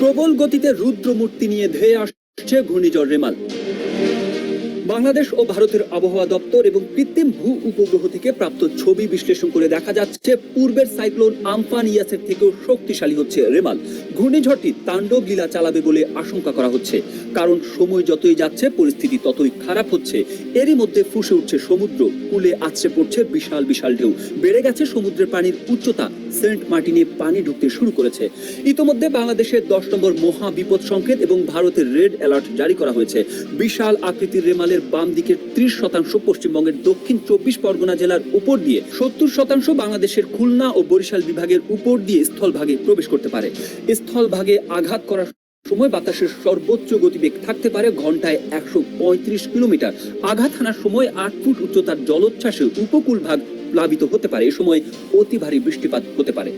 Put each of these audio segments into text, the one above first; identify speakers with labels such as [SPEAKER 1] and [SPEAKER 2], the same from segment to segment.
[SPEAKER 1] প্রবল গতিতে রুদ্রমূর্তি নিয়ে ধেয়ে আসছে ঘূর্ণিঝড় রেমাল। বাংলাদেশ ও ভারতের আবহাওয়া দপ্তর এবং কৃত্রিম ভূ উপগ্রহ থেকে প্রাপ্ত ছবি বিশ্লেষণ করে দেখা যাচ্ছে পূর্বের সাইক্লোন আম্ফান ইয়াসের থেকেও শক্তিশালী হচ্ছে রেমাল। ঘূর্ণিঝড়টি তাণ্ডব লীলা চালাবে বলে আশঙ্কা করা হচ্ছে, কারণ সময় যতই যাচ্ছে পরিস্থিতি ততই খারাপ হচ্ছে। এরই মধ্যে ফুঁসে উঠছে সমুদ্র, কূলে আছড়ে পড়ছে বিশাল বিশাল ঢেউ, বেড়ে গেছে সমুদ্রের পানির উচ্চতা, সেন্ট মার্টিনে পানি ঢুকতে শুরু করেছে। ইতোমধ্যে বাংলাদেশের 10 নম্বর মহা বিপদ সংকেত এবং ভারতের রেড অ্যালার্ট জারি করা হয়েছে। বিশাল আকৃতির রেমালের বাম দিকের 30% পশ্চিমবঙ্গের দক্ষিণ 24 পরগনা জেলার উপর দিয়ে, 70% বাংলাদেশের খুলনা ও বরিশাল বিভাগের উপর দিয়ে স্থলভাগে প্রবেশ করতে পারে। স্থলভাগে আঘাত করার সময় বাতাসের সর্বোচ্চ গতিবেগ থাকতে পারে ঘন্টায় 135 কিলোমিটার। আঘাত হানার সময় 8 ফুট উচ্চতার জলোচ্ছ্বাসে উপকূল ভাগ প্লাবিত হতে পারে। এ সময় অতি ভারী বৃষ্টিপাত হতে পারে।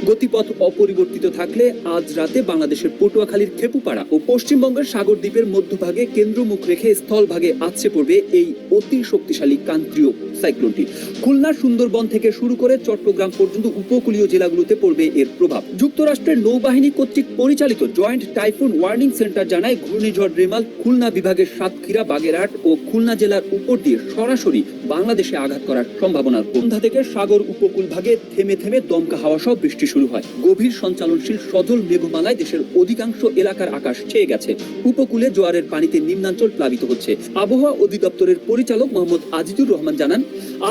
[SPEAKER 1] গতিপথ অপরিবর্তিত থাকলে আজ রাতে বাংলাদেশের পটুয়াখালীর খেপুপাড়া ও পশ্চিমবঙ্গের সাগরদ্বীপের মধ্যভাগে কেন্দ্রমুখ রেখে স্থলভাগে আছড়ে পড়বে এই অতি শক্তিশালী ক্রান্তীয় সাইক্লোনটি। খুলনা সুন্দরবন থেকে শুরু করে চট্টগ্রাম পর্যন্ত উপকূলীয় জেলাগুলোতে পড়বে এর প্রভাব। যুক্তরাষ্ট্রের নৌবাহিনী কর্তৃক পরিচালিত জয়েন্ট টাইফুন ওয়ার্নিং সেন্টার জানায়, ঘূর্ণিঝড় রেমাল খুলনা বিভাগের সাতক্ষীরা, বাগেরহাট ও খুলনা জেলার উপর দিয়ে সরাসরি বাংলাদেশে আঘাত করার সম্ভাবনা। সন্ধ্যা থেকে সাগর উপকূল ভাগে থেমে থেমে দমকা হাওয়া সহ বৃষ্টি শুরু হয়। গভীর সঞ্চালনশীল সজল মেঘমালায় দেশের অধিকাংশ এলাকার আকাশ ছেয়ে গেছে। উপকূলে জোয়ারের পানিতে নিম্নাঞ্চল প্লাবিত হচ্ছে। আবহাওয়া অধিদপ্তরের পরিচালক মোহাম্মদ আজিজুর রহমান জানান,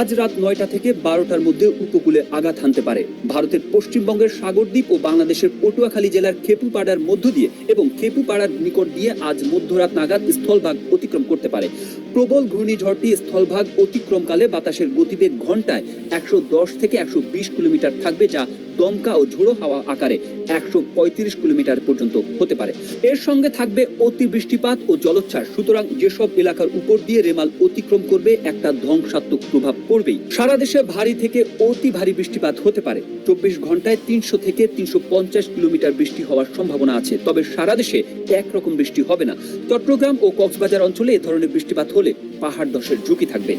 [SPEAKER 1] আজ রাত 9টা থেকে 12টার মধ্যে উপকূলে আঘাত হানতে পারে। ভারতের পশ্চিমবঙ্গের সাগরদ্বীপ ও বাংলাদেশের পটুয়াখালী জেলার খেপুপাড়ার মধ্য দিয়ে এবং খেপুপাড়ার নিকট দিয়ে আজ মধ্যরাত নাগাদ স্থলভাগ অতিক্রম করতে পারে। প্রবল ঘূর্ণিঝড়টি স্থলভাগ অতিক্রমকালে বাতাসের গতিবেগ ঘন্টায় 110 থেকে 120 কিলোমিটার থাকবে, যা দমকা ও ঝোড়ো হাওয়া আকারে 135 কিলোমিটার পর্যন্ত হতে পারে। এর সঙ্গে থাকবে অতি বৃষ্টিপাত ও জলোচ্ছ্বাস। সুতরাং যেসব এলাকার উপর দিয়ে রেমাল অতিক্রম করবে একটা ধ্বংসাত্মক প্রভাব পড়বেই। সারা দেশে ভারী থেকে অতি ভারী বৃষ্টিপাত হতে পারে। 24 ঘন্টায় 300 থেকে 350 কিলোমিটার বৃষ্টি হওয়ার সম্ভাবনা আছে। তবে সারা দেশে একরকম বৃষ্টি হবে না। চট্টগ্রাম ও কক্সবাজার অঞ্চলে এ ধরনের বৃষ্টিপাত হলে পাহাড় ধসের ঝুঁকি থাকবে।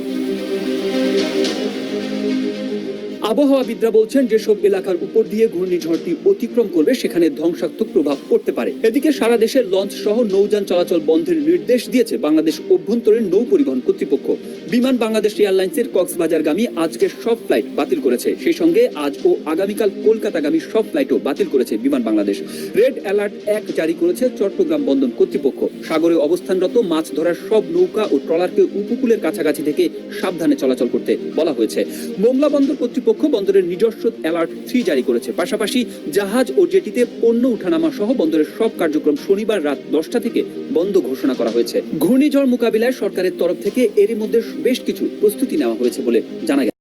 [SPEAKER 1] আবহাওয়াবিদরা বলছেন, যেসব এলাকার উপর দিয়ে ঘূর্ণিঝড়টি অতিক্রম করবে সেখানে ধ্বংসাত্মক প্রভাব পড়তে পারে। এদিকে সারা দেশে লঞ্চ সহ নৌযান চলাচল বন্ধের নির্দেশ দিয়েছে বাংলাদেশ অভ্যন্তরীণ নৌ পরিবহন কর্তৃপক্ষ। বিমান বাংলাদেশ এয়ারলাইন্সের কক্সবাজারগামী আজকের সব ফ্লাইট বাতিল করেছে। সেই সঙ্গে আজ ও আগামীকাল কলকাতাগামী সব ফ্লাইটও বাতিল করেছে বিমান বাংলাদেশ। রেড অ্যালার্ট 1 জারি করেছে চট্টগ্রাম বন্দর কর্তৃপক্ষ। সাগরে অবস্থানরত মাছ ধরার সব নৌকা ও ট্রলারকে উপকূলের কাছাকাছি থেকে সাবধানে চলাচল করতে বলা হয়েছে। মোংলা বন্দর কর্তৃপক্ষ বন্দরের নিজস্ব অ্যালার্ট 3 জারি করেছে। পাশাপাশি জাহাজ ও জেটিতে পণ্য উঠানামা সহ বন্দরের সব কার্যক্রম শনিবার রাত 10টা থেকে বন্ধ ঘোষণা করা হয়েছে। ঘূর্ণিঝড় মোকাবিলায় সরকারের তরফ থেকে এরই মধ্যে বেশ কিছু প্রস্তুতি নেওয়া হয়েছে বলে জানা গেছে।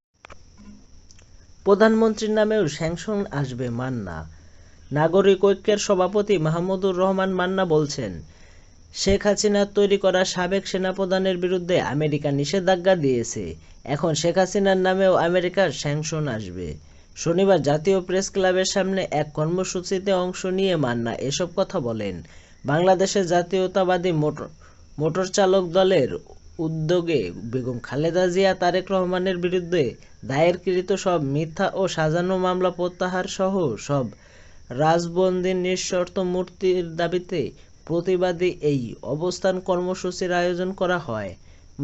[SPEAKER 2] প্রধানমন্ত্রীর নামেও স্যাংশন আসবে মান্না। নাগরিক ঐক্যের সভাপতি মাহমুদুর রহমান মান্না বলছেন, শেখ হাসিনার তৈরি করা সাবেক সেনাপ্রধানের বিরুদ্ধে আমেরিকা নিষেধাজ্ঞা দিয়েছে। এখন শেখ হাসিনার নামেও আমেরিকার স্যাংশন আসবে। শনিবার জাতীয় প্রেস ক্লাবের সামনে এক কর্মসূচিতে অংশ নিয়ে মান্না এসব কথা বলেন। বাংলাদেশের জাতীয়তাবাদী মোটর চালক দলের উদ্যোগে বেগম খালেদা জিয়া, তারেক রহমানের বিরুদ্ধে দায়েরকৃত সব মিথ্যা ও সাজানো মামলা প্রত্যাহার সহ সব রাজবন্দীর নিঃশর্ত মুক্তির দাবিতে প্রতিবাদী এই অবস্থান কর্মসূচির আয়োজন করা হয়।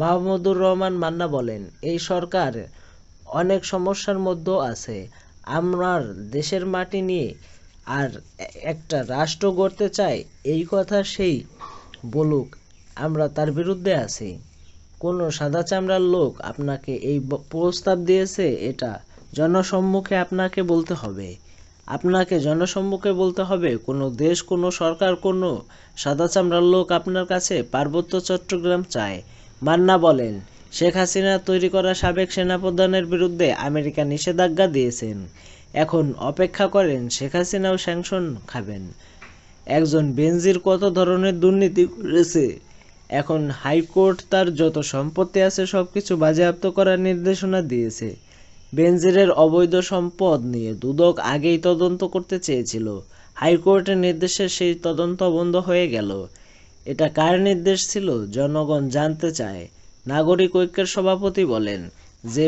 [SPEAKER 2] মাহমুদুর রহমান মান্না বলেন, এই সরকার অনেক সমস্যার মধ্যে আছে। আমার দেশের মাটি নিয়ে আর একটা রাষ্ট্র গড়তে চাই, এই কথা সেই বলুক, আমরা তার বিরুদ্ধে আছি। কোনো সাদা চামড়ার লোক আপনাকে এই প্রস্তাব দিয়েছে, এটা জনসম্মুখে আপনাকে বলতে হবে। আপনাকে জনসম্মুখে বলতে হবে, কোনো দেশ, কোনো সরকার, কোনো সাদা চামড়ার লোক আপনার কাছে পার্বত্য চট্টগ্রাম চায়। মান্না বলেন, শেখ হাসিনা তৈরি করা সাবেক সেনাপ্রধানের বিরুদ্ধে আমেরিকা নিষেধাজ্ঞা দিয়েছেন। এখন অপেক্ষা করেন, শেখ হাসিনাও স্যাংশন খাবেন। একজন বেনজির কত ধরনের দুর্নীতি করেছে। এখন হাইকোর্ট তার যত সম্পত্তি আছে সবকিছু বাজেয়াপ্ত করার নির্দেশনা দিয়েছে। বেনজিরের অবৈধ সম্পদ নিয়ে দুদক আগেই তদন্ত করতে চেয়েছিল। হাইকোর্টের নির্দেশে সেই তদন্ত বন্ধ হয়ে গেল। এটা কার নির্দেশ ছিল, জনগণ জানতে চায়। নাগরিক ঐক্যের সভাপতি বলেন, যে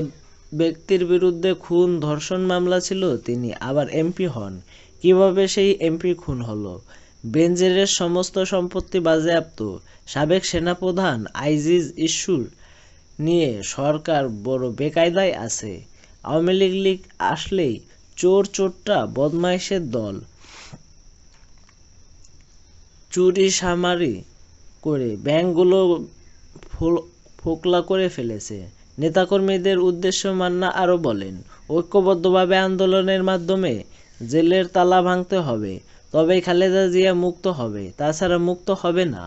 [SPEAKER 2] ব্যক্তির বিরুদ্ধে খুন ধর্ষণ মামলা ছিল তিনি আবার এমপি হন। কিভাবে সেই এমপি খুন হলো, বেনজিরের সমস্ত সম্পত্তি বাজেয়াপ্ত, সাবেক সেনাপ্রধান আইজিজ ইস্যুর নিয়ে সরকার বড় বেকায়দায় আছে, আওয়ামী লীগ আসলেই চোর চোট্টা বদমাইশের দল, চুরি সামারি করে ব্যাংকগুলো ফোকলা করে ফেলেছে। নেতাকর্মীদের উদ্দেশ্য মান্না আরও বলেন, ঐক্যবদ্ধভাবে আন্দোলনের মাধ্যমে জেলের তালা ভাঙতে হবে, তবেই খালেদা জিয়া মুক্ত হবে, তাছাড়া মুক্ত হবে না।